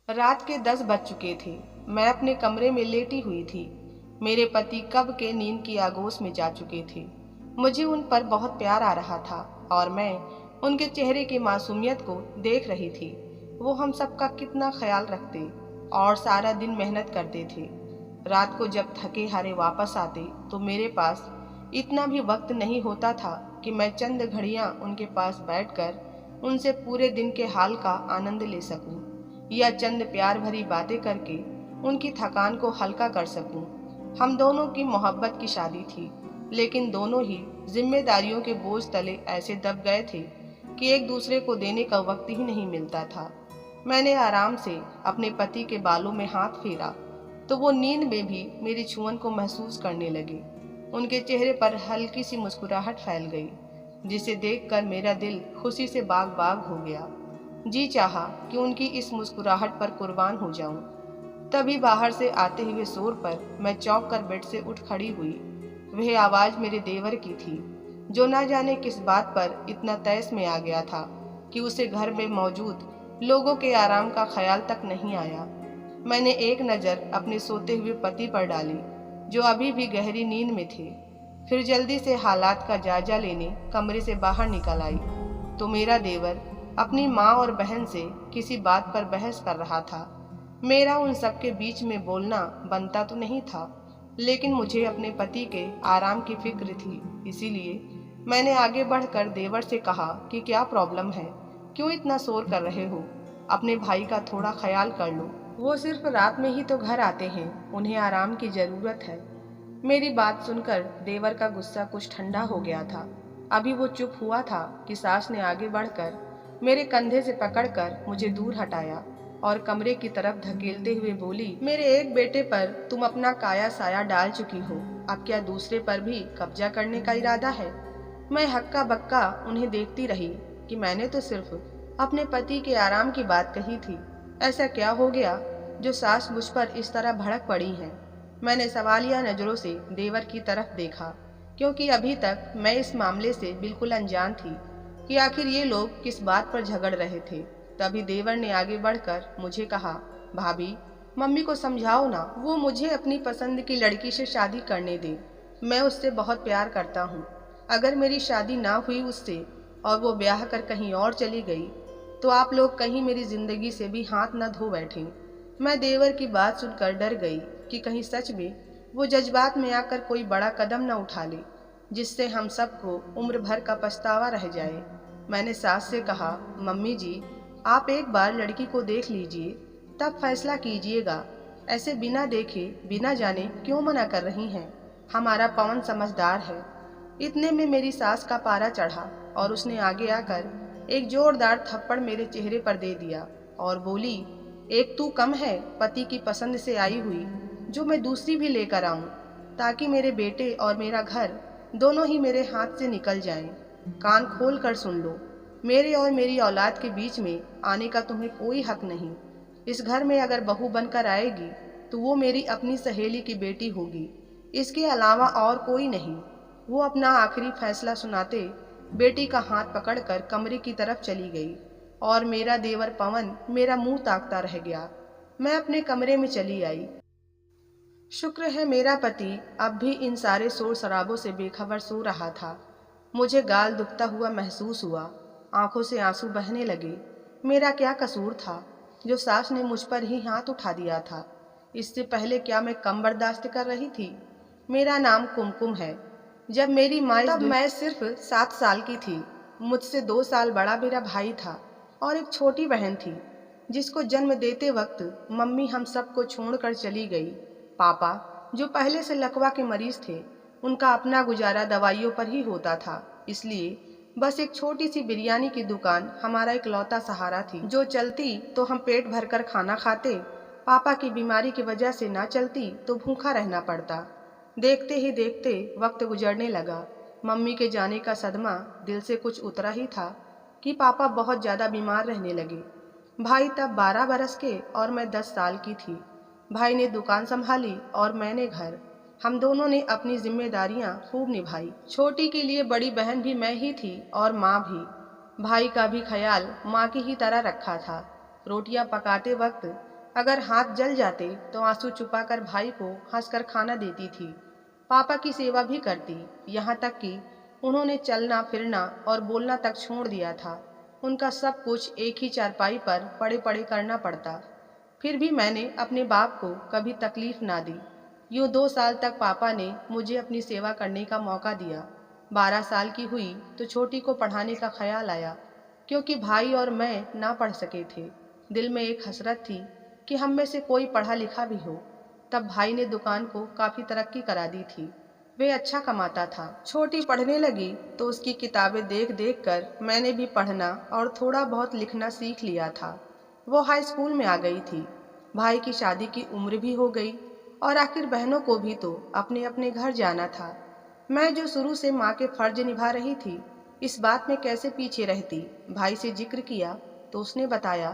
रात के 10 बज चुके थे। मैं अपने कमरे में लेटी हुई थी। मेरे पति कब के नींद की आगोश में जा चुके थे। मुझे उन पर बहुत प्यार आ रहा था और मैं उनके चेहरे की मासूमियत को देख रही थी। वो हम सबका कितना ख्याल रखते और सारा दिन मेहनत करते थे। रात को जब थके हारे वापस आते तो मेरे पास इतना भी वक्त नहीं होता था कि मैं चंद घड़ियां उनके पास बैठकर उनसे पूरे दिन के हाल का आनंद ले सकूं या चंद प्यार भरी बातें करके उनकी थकान को हल्का कर सकूं। हम दोनों की मोहब्बत की शादी थी, लेकिन दोनों ही जिम्मेदारियों के बोझ तले ऐसे दब गए थे कि एक दूसरे को देने का वक्त ही नहीं मिलता था। मैंने आराम से अपने पति के बालों में हाथ फेरा तो वो नींद में भी मेरी छुअन को महसूस करने लगे। उनके चेहरे पर हल्की सी मुस्कुराहट फैल गई, जिसे देखकर मेरा दिल खुशी से बाग बाग हो गया। जी चाहा कि उनकी इस मुस्कुराहट पर कुर्बान हो जाऊं। तभी बाहर से आते हुए शोर पर मैं चौंक कर बेड से उठ खड़ी हुई। वह आवाज मेरे देवर की थी, जो ना जाने किस बात पर इतना तैस में आ गया था कि उसे घर में मौजूद लोगों के आराम का ख्याल तक नहीं आया। मैंने एक नज़र अपने सोते हुए पति पर डाली, जो अभी भी गहरी नींद में थे। फिर जल्दी से हालात का जायजा लेने कमरे से बाहर निकल आई तो मेरा देवर अपनी माँ और बहन से किसी बात पर बहस कर रहा था। मेरा उन सब के बीच में बोलना बनता तो नहीं था, लेकिन मुझे अपने पति के आराम की फिक्र थी। इसीलिए मैंने आगे बढ़कर देवर से कहा कि क्या प्रॉब्लम है, क्यों इतना शोर कर रहे हो? अपने भाई का थोड़ा ख्याल कर लो। वो सिर्फ रात में ही तो घर आते हैं, उन्हें आराम की जरूरत है। मेरी बात सुनकर देवर का गुस्सा कुछ ठंडा हो गया था। अभी वो चुप हुआ था कि सास ने आगे बढ़कर मेरे कंधे से पकड़कर मुझे दूर हटाया और कमरे की तरफ धकेलते हुए बोली, मेरे एक बेटे पर तुम अपना काया साया डाल चुकी हो, अब क्या दूसरे पर भी कब्जा करने का इरादा है? मैं हक्का बक्का उन्हें देखती रही कि मैंने तो सिर्फ अपने पति के आराम की बात कही थी। ऐसा क्या हो गया जो सास मुझ पर इस तरह भड़क पड़ी हैं? मैंने सवालिया नजरों से देवर की तरफ देखा, क्योंकि अभी तक मैं इस मामले से बिल्कुल अनजान थी कि आखिर ये लोग किस बात पर झगड़ रहे थे। तभी देवर ने आगे बढ़कर मुझे कहा, भाभी, मम्मी को समझाओ ना, वो मुझे अपनी पसंद की लड़की से शादी करने दे। मैं उससे बहुत प्यार करता हूँ। अगर मेरी शादी ना हुई उससे और वो ब्याह कर कहीं और चली गई तो आप लोग कहीं मेरी जिंदगी से भी हाथ न धो बैठें। मैं देवर की बात सुनकर डर गई कि कहीं सच में वो जज्बात में आकर कोई बड़ा कदम न उठा ले, जिससे हम सबको उम्र भर का पछतावा रह जाए। मैंने सास से कहा, मम्मी जी, आप एक बार लड़की को देख लीजिए, तब फैसला कीजिएगा। ऐसे बिना देखे बिना जाने क्यों मना कर रही हैं? हमारा पवन समझदार है। इतने में मेरी सास का पारा चढ़ा और उसने आगे आकर एक जोरदार थप्पड़ मेरे चेहरे पर दे दिया और बोली, एक तू कम है पति की पसंद से आई हुई, जो मैं दूसरी भी लेकर आऊं, ताकि मेरे बेटे और मेरा घर दोनों ही मेरे हाथ से निकल जाएं। कान खोल कर सुन लो, मेरे और मेरी औलाद के बीच में आने का तुम्हें कोई हक नहीं। इस घर में अगर बहू बनकर आएगी तो वो मेरी अपनी सहेली की बेटी होगी, इसके अलावा और कोई नहीं। वो अपना आखिरी फैसला सुनाते बेटी का हाथ पकड़कर कमरे की तरफ चली गई और मेरा देवर पवन मेरा मुंह ताकता रह गया। मैं अपने कमरे में चली आई। शुक्र है मेरा पति अब भी इन सारे शोर शराबों से बेखबर सो रहा था। मुझे गाल दुखता हुआ महसूस हुआ, आंखों से आंसू बहने लगे। मेरा क्या कसूर था जो सास ने मुझ पर ही हाथ उठा दिया था? इससे पहले क्या मैं कम बर्दाश्त कर रही थी? मेरा नाम कुमकुम है। जब मेरी माँ तब मैं सिर्फ 7 साल की थी। मुझसे 2 साल बड़ा मेरा भाई था और एक छोटी बहन थी, जिसको जन्म देते वक्त मम्मी हम सबको छोड़कर चली गई। पापा, जो पहले से लकवा के मरीज थे, उनका अपना गुजारा दवाइयों पर ही होता था, इसलिए बस एक छोटी सी बिरयानी की दुकान हमारा इकलौता सहारा थी, जो चलती तो हम पेट भरकर खाना खाते, पापा की बीमारी की वजह से ना चलती तो भूखा रहना पड़ता। देखते ही देखते वक्त गुजरने लगा। मम्मी के जाने का सदमा दिल से कुछ उतरा ही था कि पापा बहुत ज़्यादा बीमार रहने लगे। भाई तब 12 बरस के और मैं 10 साल की थी। भाई ने दुकान संभाली और मैंने घर। हम दोनों ने अपनी जिम्मेदारियां खूब निभाई। छोटी के लिए बड़ी बहन भी मैं ही थी और माँ भी। भाई का भी ख्याल माँ की ही तरह रखा था। रोटियां पकाते वक्त अगर हाथ जल जाते तो आंसू छुपाकर भाई को हंसकर खाना देती थी। पापा की सेवा भी करती, यहाँ तक कि उन्होंने चलना फिरना और बोलना तक छोड़ दिया था। उनका सब कुछ एक ही चारपाई पर पड़े पड़े करना पड़ता। फिर भी मैंने अपने बाप को कभी तकलीफ ना दी। यूँ 2 साल तक पापा ने मुझे अपनी सेवा करने का मौका दिया। 12 साल की हुई तो छोटी को पढ़ाने का ख्याल आया, क्योंकि भाई और मैं ना पढ़ सके थे। दिल में एक हसरत थी कि हम में से कोई पढ़ा लिखा भी हो। तब भाई ने दुकान को काफ़ी तरक्की करा दी थी। वे अच्छा कमाता था। छोटी पढ़ने लगी तो उसकी किताबें देख देख कर मैंने भी पढ़ना और थोड़ा बहुत लिखना सीख लिया था। वो हाई स्कूल में आ गई थी। भाई की शादी की उम्र भी हो गई और आखिर बहनों को भी तो अपने अपने घर जाना था। मैं जो शुरू से माँ के फर्ज निभा रही थी, इस बात में कैसे पीछे रहती। भाई से जिक्र किया तो उसने बताया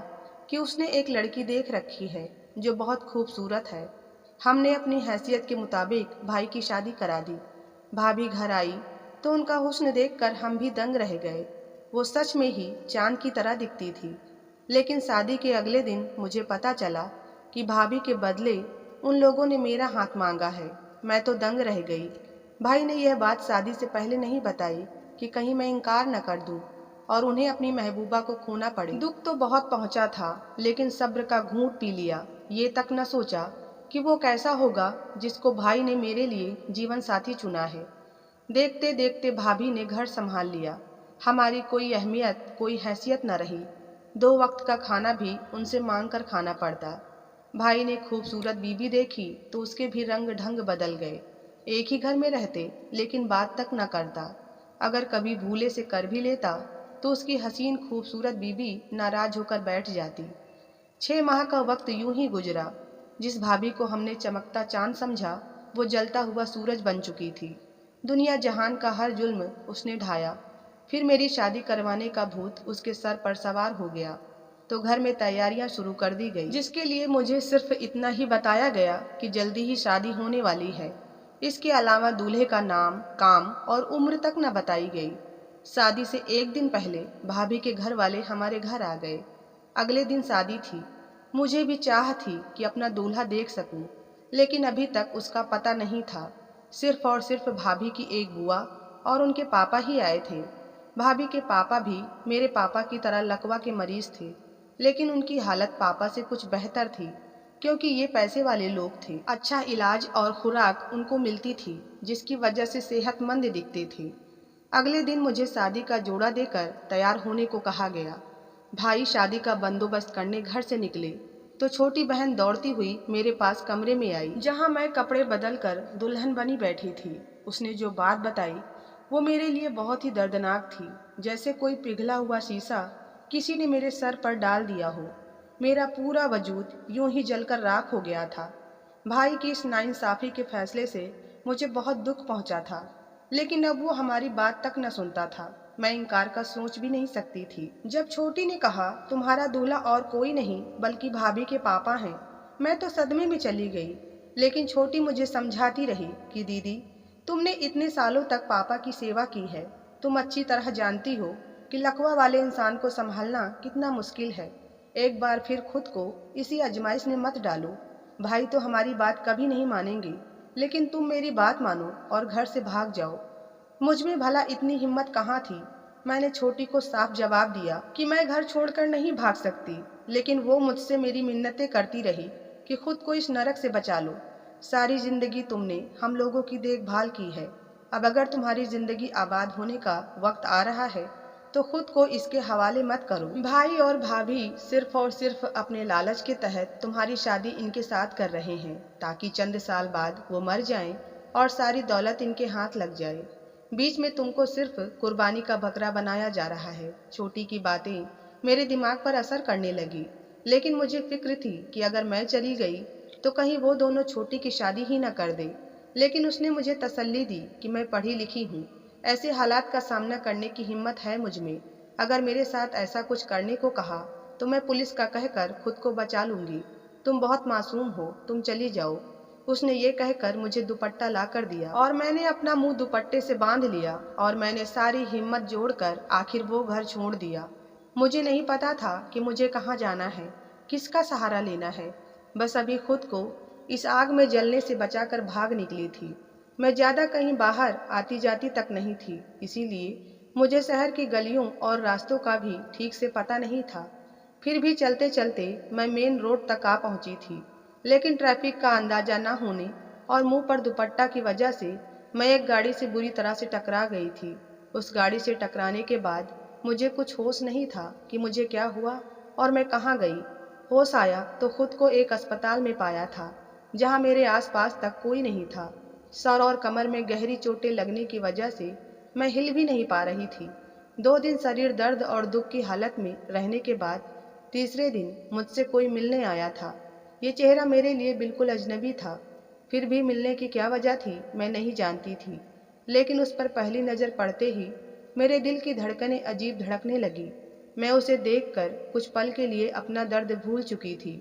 कि उसने एक लड़की देख रखी है जो बहुत खूबसूरत है। हमने अपनी हैसियत के मुताबिक भाई की शादी करा दी। भाभी घर आई तो उनका हुस्न देखकर हम भी दंग रह गए। वो सच में ही चांद की तरह दिखती थी। लेकिन शादी के अगले दिन मुझे पता चला कि भाभी के बदले उन लोगों ने मेरा हाथ मांगा है। मैं तो दंग रह गई। भाई ने यह बात शादी से पहले नहीं बताई कि कहीं मैं इनकार न कर दूं और उन्हें अपनी महबूबा को खोना पड़े। दुख तो बहुत पहुंचा था, लेकिन सब्र का घूंट पी लिया। ये तक न सोचा कि वो कैसा होगा जिसको भाई ने मेरे लिए जीवन साथी चुना है। देखते देखते भाभी ने घर संभाल लिया। हमारी कोई अहमियत कोई हैसियत न रही। 2 वक्त का खाना भी उनसे मांग कर खाना पड़ता। भाई ने खूबसूरत बीबी देखी तो उसके भी रंग ढंग बदल गए। एक ही घर में रहते लेकिन बात तक न करता। अगर कभी भूले से कर भी लेता तो उसकी हसीन खूबसूरत बीबी नाराज होकर बैठ जाती। 6 माह का वक्त यूं ही गुजरा। जिस भाभी को हमने चमकता चांद समझा, वो जलता हुआ सूरज बन चुकी थी। दुनिया जहान का हर जुल्म उसने ढाया। फिर मेरी शादी करवाने का भूत उसके सर पर सवार हो गया तो घर में तैयारियां शुरू कर दी गई, जिसके लिए मुझे सिर्फ इतना ही बताया गया कि जल्दी ही शादी होने वाली है। इसके अलावा दूल्हे का नाम, काम और उम्र तक न बताई गई। शादी से एक दिन पहले भाभी के घर वाले हमारे घर आ गए। अगले दिन शादी थी। मुझे भी चाह थी कि अपना दूल्हा देख सकूं, लेकिन अभी तक उसका पता नहीं था। सिर्फ और सिर्फ भाभी की एक बुआ और उनके पापा ही आए थे। भाभी के पापा भी मेरे पापा की तरह लकवा के मरीज थे, लेकिन उनकी हालत पापा से कुछ बेहतर थी, क्योंकि ये पैसे वाले लोग थे। अच्छा इलाज और खुराक उनको मिलती थी, जिसकी वजह से सेहतमंद दिखते थे। अगले दिन मुझे शादी का जोड़ा देकर तैयार होने को कहा गया। भाई शादी का बंदोबस्त करने घर से निकले तो छोटी बहन दौड़ती हुई मेरे पास कमरे में आई, जहां मैं कपड़े बदल कर दुल्हन बनी बैठी थी। उसने जो बात बताई वो मेरे लिए बहुत ही दर्दनाक थी। जैसे कोई पिघला हुआ शीशा किसी ने मेरे सर पर डाल दिया हो। मेरा पूरा वजूद यूं ही जलकर राख हो गया था। भाई की इस नाइंसाफी के फैसले से मुझे बहुत दुख पहुंचा था, लेकिन अब वो हमारी बात तक न सुनता था। मैं इनकार का सोच भी नहीं सकती थी। जब छोटी ने कहा तुम्हारा दूल्हा और कोई नहीं बल्कि भाभी के पापा हैं, मैं तो सदमे में चली गई। लेकिन छोटी मुझे समझाती रही कि दीदी, तुमने इतने सालों तक पापा की सेवा की है, तुम अच्छी तरह जानती हो कि लकवा वाले इंसान को संभालना कितना मुश्किल है। एक बार फिर खुद को इसी आजमाइश में मत डालो। भाई तो हमारी बात कभी नहीं मानेंगे, लेकिन तुम मेरी बात मानो और घर से भाग जाओ। मुझ में भला इतनी हिम्मत कहाँ थी। मैंने छोटी को साफ जवाब दिया कि मैं घर छोड़कर नहीं भाग सकती, लेकिन वो मुझसे मेरी मिन्नतें करती रही कि खुद को इस नरक से बचा लो। सारी जिंदगी तुमने हम लोगों की देखभाल की है। अब अगर तुम्हारी जिंदगी आबाद होने का वक्त आ रहा है तो खुद को इसके हवाले मत करो। भाई और भाभी सिर्फ और सिर्फ अपने लालच के तहत तुम्हारी शादी इनके साथ कर रहे हैं, ताकि चंद साल बाद वो मर जाएं और सारी दौलत इनके हाथ लग जाए। बीच में तुमको सिर्फ कुर्बानी का बकरा बनाया जा रहा है। छोटी की बातें मेरे दिमाग पर असर करने लगी, लेकिन मुझे फिक्र थी कि अगर मैं चली गई तो कहीं वो दोनों छोटी की शादी ही न कर दे। लेकिन उसने मुझे तसल्ली दी कि मैं पढ़ी लिखी हूँ, ऐसे हालात का सामना करने की हिम्मत है मुझ में। अगर मेरे साथ ऐसा कुछ करने को कहा तो मैं पुलिस का कहकर खुद को बचा लूंगी। तुम बहुत मासूम हो, तुम चली जाओ। उसने ये कहकर मुझे दुपट्टा ला कर दिया और मैंने अपना मुंह दुपट्टे से बांध लिया और मैंने सारी हिम्मत जोड़कर आखिर वो घर छोड़ दिया। मुझे नहीं पता था कि मुझे कहाँ जाना है, किसका सहारा लेना है। बस अभी खुद को इस आग में जलने से बचाकर भाग निकली थी। मैं ज़्यादा कहीं बाहर आती जाती तक नहीं थी, इसीलिए मुझे शहर की गलियों और रास्तों का भी ठीक से पता नहीं था। फिर भी चलते चलते मैं मेन रोड तक आ पहुंची थी, लेकिन ट्रैफिक का अंदाजा न होने और मुंह पर दुपट्टा की वजह से मैं एक गाड़ी से बुरी तरह से टकरा गई थी। उस गाड़ी से टकराने के बाद मुझे कुछ होश नहीं था कि मुझे क्या हुआ और मैं कहाँ गई। होश आया तो खुद को एक अस्पताल में पाया था, जहाँ मेरे आसपास तक कोई नहीं था। सर और कमर में गहरी चोटें लगने की वजह से मैं हिल भी नहीं पा रही थी। 2 दिन शरीर दर्द और दुख की हालत में रहने के बाद तीसरे दिन मुझसे कोई मिलने आया था। ये चेहरा मेरे लिए बिल्कुल अजनबी था। फिर भी मिलने की क्या वजह थी मैं नहीं जानती थी, लेकिन उस पर पहली नज़र पड़ते ही मेरे दिल की धड़कनें अजीब धड़कने लगी। मैं उसे देखकर कुछ पल के लिए अपना दर्द भूल चुकी थी।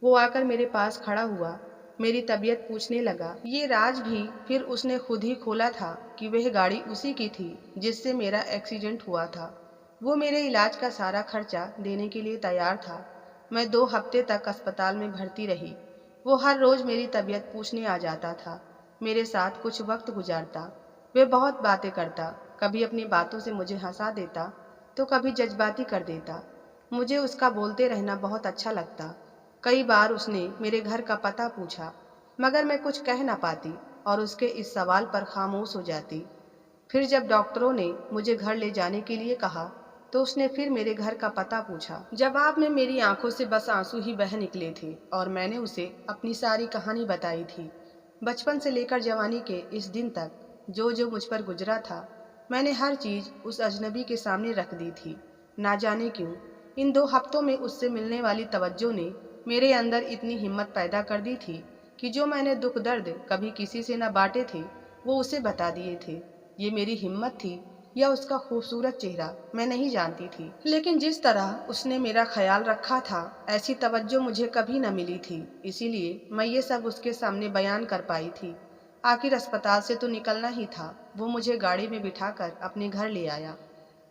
वो आकर मेरे पास खड़ा हुआ, मेरी तबीयत पूछने लगा। ये राज भी फिर उसने खुद ही खोला था कि वह गाड़ी उसी की थी जिससे मेरा एक्सीडेंट हुआ था। वो मेरे इलाज का सारा खर्चा देने के लिए तैयार था। मैं 2 हफ्ते तक अस्पताल में भर्ती रही। वो हर रोज मेरी तबीयत पूछने आ जाता था, मेरे साथ कुछ वक्त गुजारता। वह बहुत बातें करता, कभी अपनी बातों से मुझे हंसा देता तो कभी जज्बाती कर देता। मुझे उसका बोलते रहना बहुत अच्छा लगता। कई बार उसने मेरे घर का पता पूछा, मगर मैं कुछ कह ना पाती और उसके इस सवाल पर खामोश हो जाती। फिर जब डॉक्टरों ने मुझे घर ले जाने के लिए कहा, तो उसने फिर मेरे घर का पता पूछा। जवाब में मेरी आंखों से बस आंसू ही बह निकले थे और मैंने उसे अपनी सारी कहानी बताई थी। बचपन से लेकर जवानी के इस दिन तक जो जो मुझ पर गुजरा था, मैंने हर चीज उस अजनबी के सामने रख दी थी। ना जाने क्यों इन 2 हफ्तों में उससे मिलने वाली तवज्जो ने मेरे अंदर इतनी हिम्मत पैदा कर दी थी कि जो मैंने दुख दर्द कभी किसी से न बांटे थे, वो उसे बता दिए थे। ये मेरी हिम्मत थी या उसका खूबसूरत चेहरा, मैं नहीं जानती थी, लेकिन जिस तरह उसने मेरा ख्याल रखा था, ऐसी तवज्जो मुझे कभी न मिली थी। इसीलिए मैं ये सब उसके सामने बयान कर पाई थी। आखिर अस्पताल से तो निकलना ही था। वो मुझे गाड़ी में बिठाकर अपने घर ले आया।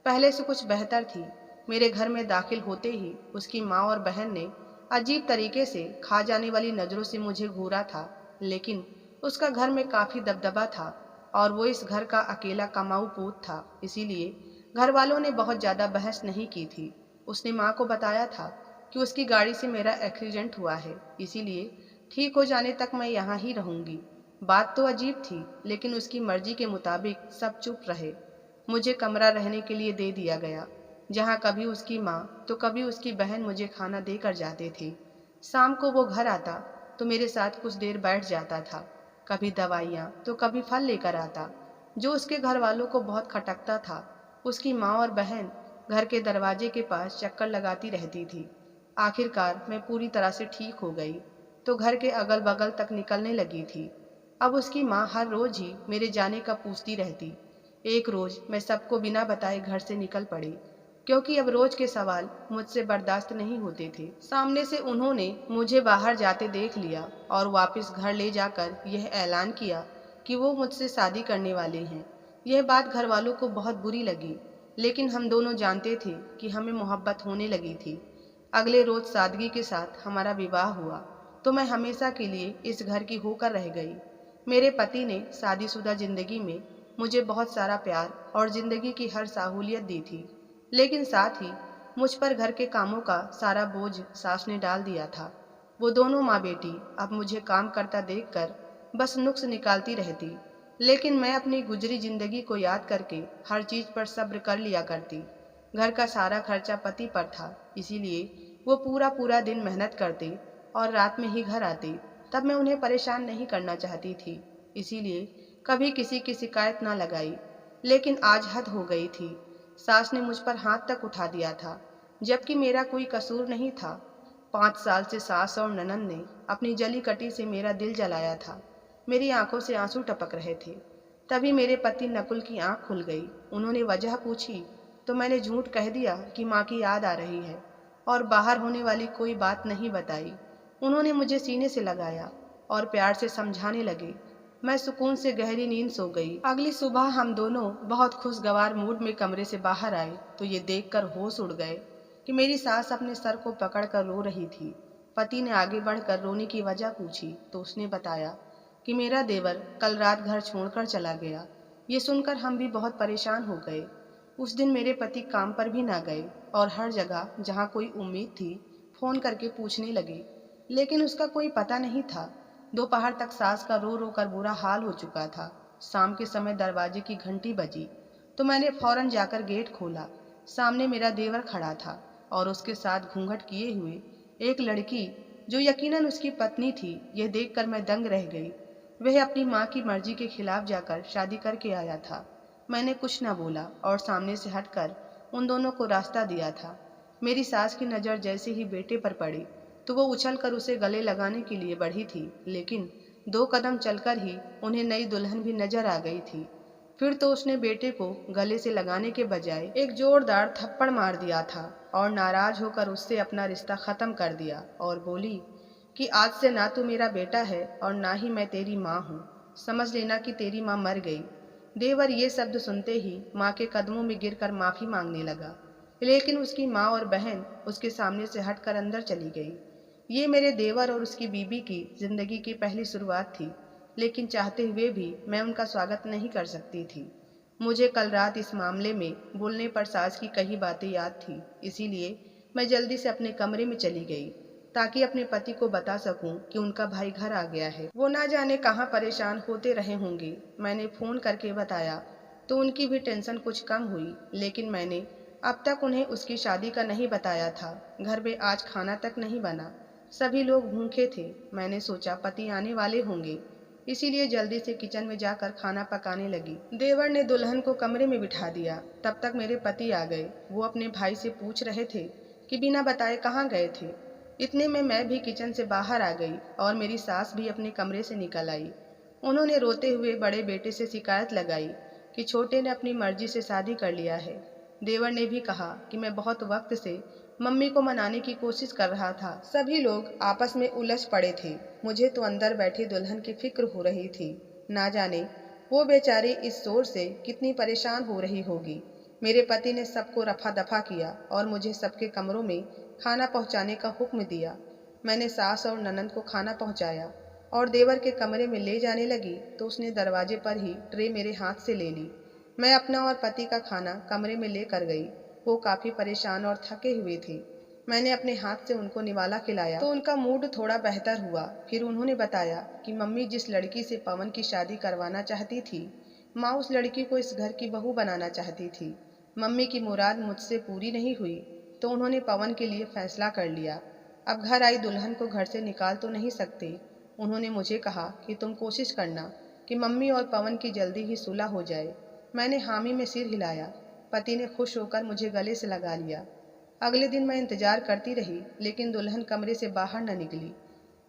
पहले से कुछ बेहतर थी। मेरे घर में दाखिल होते ही उसकी माँ और बहन ने अजीब तरीके से खा जाने वाली नज़रों से मुझे घूरा था, लेकिन उसका घर में काफ़ी दबदबा था और वो इस घर का अकेला कमाऊ पूत था, इसीलिए घर वालों ने बहुत ज़्यादा बहस नहीं की थी। उसने माँ को बताया था कि उसकी गाड़ी से मेरा एक्सीडेंट हुआ है, इसीलिए ठीक हो जाने तक मैं यहाँ ही रहूँगी। बात तो अजीब थी, लेकिन उसकी मर्जी के मुताबिक सब चुप रहे। मुझे कमरा रहने के लिए दे दिया गया, जहाँ कभी उसकी माँ तो कभी उसकी बहन मुझे खाना देकर जाते थे। शाम को वो घर आता तो मेरे साथ कुछ देर बैठ जाता था। कभी दवाइयाँ तो कभी फल लेकर आता, जो उसके घर वालों को बहुत खटकता था। उसकी माँ और बहन घर के दरवाजे के पास चक्कर लगाती रहती थी। आखिरकार मैं पूरी तरह से ठीक हो गई तो घर के अगल बगल तक निकलने लगी थी। अब उसकी माँ हर रोज ही मेरे जाने का पूछती रहती। एक रोज मैं सबको बिना बताए घर से निकल पड़ी, क्योंकि अब रोज के सवाल मुझसे बर्दाश्त नहीं होते थे। सामने से उन्होंने मुझे बाहर जाते देख लिया और वापस घर ले जाकर यह ऐलान किया कि वो मुझसे शादी करने वाले हैं। यह बात घर वालों को बहुत बुरी लगी, लेकिन हम दोनों जानते थे कि हमें मोहब्बत होने लगी थी। अगले रोज सादगी के साथ हमारा विवाह हुआ तो मैं हमेशा के लिए इस घर की होकर रह गई। मेरे पति ने शादीशुदा जिंदगी में मुझे बहुत सारा प्यार और जिंदगी की हर सहूलियत दी थी, लेकिन साथ ही मुझ पर घर के कामों का सारा बोझ सास ने डाल दिया था। वो दोनों माँ बेटी अब मुझे काम करता देखकर बस नुक्स निकालती रहती, लेकिन मैं अपनी गुजरी जिंदगी को याद करके हर चीज पर सब्र कर लिया करती। घर का सारा खर्चा पति पर था, इसीलिए वो पूरा पूरा दिन मेहनत करते और रात में ही घर आते। तब मैं उन्हें परेशान नहीं करना चाहती थी, इसीलिए कभी किसी की शिकायत ना लगाई। लेकिन आज हद हो गई थी। सास ने मुझ पर हाथ तक उठा दिया था, जबकि मेरा कोई कसूर नहीं था। 5 साल से सास और ननद ने अपनी जली कटी से मेरा दिल जलाया था। मेरी आंखों से आंसू टपक रहे थे। तभी मेरे पति नकुल की आंख खुल गई। उन्होंने वजह पूछी तो मैंने झूठ कह दिया कि माँ की याद आ रही है और बाहर होने वाली कोई बात नहीं बताई। उन्होंने मुझे सीने से लगाया और प्यार से समझाने लगे। मैं सुकून से गहरी नींद सो गई। अगली सुबह हम दोनों बहुत खुशगवार मूड में कमरे से बाहर आए तो ये देखकर होश उड़ गए कि मेरी सास अपने सर को पकड़कर रो रही थी। पति ने आगे बढ़कर रोने की वजह पूछी तो उसने बताया कि मेरा देवर कल रात घर छोड़कर चला गया। ये सुनकर हम भी बहुत परेशान हो गए। उस दिन मेरे पति काम पर भी ना गए और हर जगह जहाँ कोई उम्मीद थी फोन करके पूछने लगे, लेकिन उसका कोई पता नहीं था। दोपहर तक सास का रो रो कर बुरा हाल हो चुका था। शाम के समय दरवाजे की घंटी बजी तो मैंने फौरन जाकर गेट खोला। सामने मेरा देवर खड़ा था और उसके साथ घूंघट किए हुए एक लड़की, जो यकीनन उसकी पत्नी थी। यह देखकर मैं दंग रह गई। वह अपनी माँ की मर्जी के खिलाफ जाकर शादी करके आया था। मैंने कुछ न बोला और सामने से हटकर उन दोनों को रास्ता दिया था। मेरी सास की नज़र जैसे ही बेटे पर पड़ी तो वो उछलकर उसे गले लगाने के लिए बढ़ी थी, लेकिन 2 कदम चलकर ही उन्हें नई दुल्हन भी नजर आ गई थी। फिर तो उसने बेटे को गले से लगाने के बजाय एक जोरदार थप्पड़ मार दिया था और नाराज होकर उससे अपना रिश्ता खत्म कर दिया और बोली कि आज से ना तू मेरा बेटा है और ना ही मैं तेरी माँ हूँ। समझ लेना कि तेरी माँ मर गई। देवर ये शब्द सुनते ही माँ के कदमों में गिरकर माफी मांगने लगा, लेकिन उसकी माँ और बहन उसके सामने से हटकर अंदर चली गई। ये मेरे देवर और उसकी बीबी की जिंदगी की पहली शुरुआत थी, लेकिन चाहते हुए भी मैं उनका स्वागत नहीं कर सकती थी। मुझे कल रात इस मामले में बोलने पर सास की कही बातें याद थी, इसीलिए मैं जल्दी से अपने कमरे में चली गई ताकि अपने पति को बता सकूं कि उनका भाई घर आ गया है। वो ना जाने कहाँ परेशान होते रहे होंगे। मैंने फोन करके बताया तो उनकी भी टेंशन कुछ कम हुई, लेकिन मैंने अब तक उन्हें उसकी शादी का नहीं बताया था। घर में आज खाना तक नहीं बना, सभी लोग भूखे थे। मैंने सोचा पति आने वाले होंगे, इसीलिए जल्दी से किचन में जाकर खाना पकाने लगी। देवर ने दुल्हन को कमरे में बिठा दिया। तब तक मेरे पति आ गए। वो अपने भाई से पूछ रहे थे कि बिना बताए कहाँ गए थे। इतने में मैं भी किचन से बाहर आ गई और मेरी सास भी अपने कमरे से निकल आई। उन्होंने रोते हुए बड़े बेटे से शिकायत लगाई कि छोटे ने अपनी मर्जी से शादी कर लिया है। देवर ने भी कहा कि मैं बहुत वक्त से मम्मी को मनाने की कोशिश कर रहा था। सभी लोग आपस में उलझ पड़े थे। मुझे तो अंदर बैठी दुल्हन की फिक्र हो रही थी। ना जाने वो बेचारी इस शोर से कितनी परेशान हो रही होगी। मेरे पति ने सबको रफा दफा किया और मुझे सबके कमरों में खाना पहुंचाने का हुक्म दिया। मैंने सास और ननंद को खाना पहुंचाया और देवर के कमरे में ले जाने लगी तो उसने दरवाजे पर ही ट्रे मेरे हाथ से ले ली। मैं अपना और पति का खाना कमरे में लेकर गई। वो काफी परेशान और थके हुए थे। मैंने अपने हाथ से उनको निवाला खिलाया तो उनका मूड थोड़ा बेहतर हुआ। फिर उन्होंने बताया कि मम्मी जिस लड़की से पवन की शादी करवाना चाहती थी, माँ उस लड़की को इस घर की बहू बनाना चाहती थी। मम्मी की मुराद मुझसे पूरी नहीं हुई तो उन्होंने पवन के लिए फैसला कर लिया। अब घर आई दुल्हन को घर से निकाल तो नहीं सकते। उन्होंने मुझे कहा कि तुम कोशिश करना कि मम्मी और पवन की जल्दी ही सुलह हो जाए। मैंने हामी में सिर हिलाया। पति ने खुश होकर मुझे गले से लगा लिया। अगले दिन मैं इंतजार करती रही, लेकिन दुल्हन कमरे से बाहर न निकली।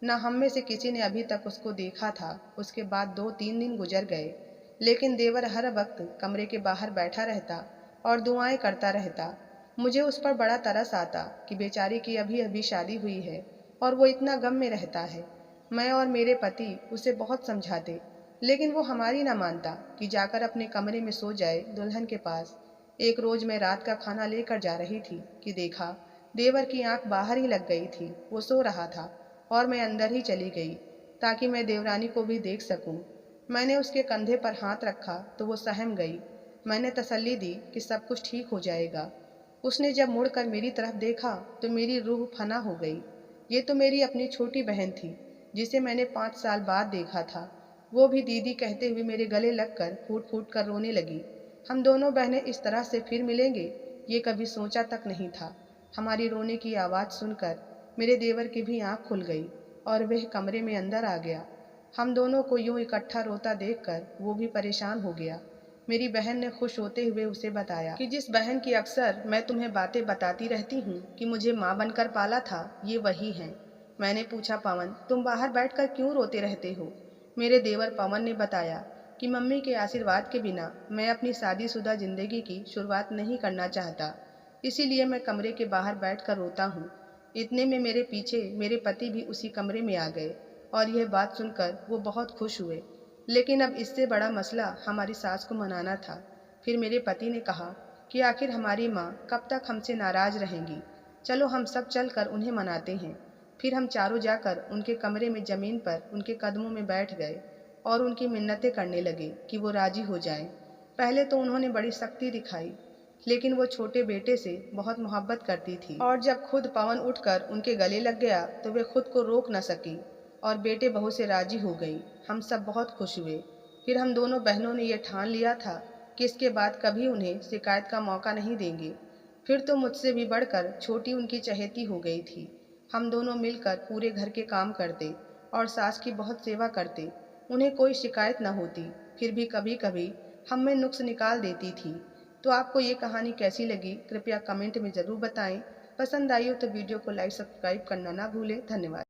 न हम में से किसी ने अभी तक उसको देखा था। उसके बाद 2-3 दिन गुजर गए, लेकिन देवर हर वक्त कमरे के बाहर बैठा रहता और दुआएं करता रहता। मुझे उस पर बड़ा तरस आता कि बेचारी की अभी अभी शादी हुई है और वो इतना गम में रहता है। मैं और मेरे पति उसे बहुत समझाते, लेकिन वो हमारी ना मानता कि जाकर अपने कमरे में सो जाए दुल्हन के पास। एक रोज मैं रात का खाना लेकर जा रही थी कि देखा देवर की आंख बाहर ही लग गई थी। वो सो रहा था और मैं अंदर ही चली गई ताकि मैं देवरानी को भी देख सकूं। मैंने उसके कंधे पर हाथ रखा तो वो सहम गई। मैंने तसल्ली दी कि सब कुछ ठीक हो जाएगा। उसने जब मुड़कर मेरी तरफ देखा तो मेरी रूह फना हो गई। ये तो मेरी अपनी छोटी बहन थी जिसे मैंने 5 साल बाद देखा था। वो भी दीदी कहते हुए मेरे गले लगकर फूट फूट कर रोने लगी। हम दोनों बहनें इस तरह से फिर मिलेंगे, ये कभी सोचा तक नहीं था। हमारी रोने की आवाज़ सुनकर मेरे देवर की भी आंख खुल गई और वह कमरे में अंदर आ गया। हम दोनों को यूं इकट्ठा रोता देखकर वो भी परेशान हो गया। मेरी बहन ने खुश होते हुए उसे बताया कि जिस बहन की अक्सर मैं तुम्हें बातें बताती रहती हूँ कि मुझे माँ बनकर पाला था, ये वही हैं। मैंने पूछा, पवन तुम बाहर बैठकर क्यों रोते रहते हो? मेरे देवर पवन ने बताया कि मम्मी के आशीर्वाद के बिना मैं अपनी शादीशुदा जिंदगी की शुरुआत नहीं करना चाहता, इसीलिए मैं कमरे के बाहर बैठकर रोता हूँ। इतने में मेरे पीछे मेरे पति भी उसी कमरे में आ गए और यह बात सुनकर वो बहुत खुश हुए। लेकिन अब इससे बड़ा मसला हमारी सास को मनाना था। फिर मेरे पति ने कहा कि आखिर हमारी माँ कब तक हमसे नाराज रहेंगी, चलो हम सब चलकर उन्हें मनाते हैं। फिर हम चारों जाकर उनके कमरे में ज़मीन पर उनके कदमों में बैठ गए और उनकी मिन्नतें करने लगे कि वो राज़ी हो जाएं। पहले तो उन्होंने बड़ी सख्ती दिखाई, लेकिन वो छोटे बेटे से बहुत मोहब्बत करती थी और जब खुद पवन उठकर उनके गले लग गया तो वे खुद को रोक न सकी और बेटे बहू से राज़ी हो गई। हम सब बहुत खुश हुए। फिर हम दोनों बहनों ने यह ठान लिया था कि इसके बाद कभी उन्हें शिकायत का मौका नहीं देंगे। फिर तो मुझसे भी बढ़कर छोटी उनकी चहेती हो गई थी। हम दोनों मिलकर पूरे घर के काम करते और सास की बहुत सेवा करते। उन्हें कोई शिकायत न होती, फिर भी कभी कभी हम में नुक्स निकाल देती थी। तो आपको ये कहानी कैसी लगी कृपया कमेंट में ज़रूर बताएं। पसंद आई हो तो वीडियो को लाइक सब्सक्राइब करना ना भूलें। धन्यवाद।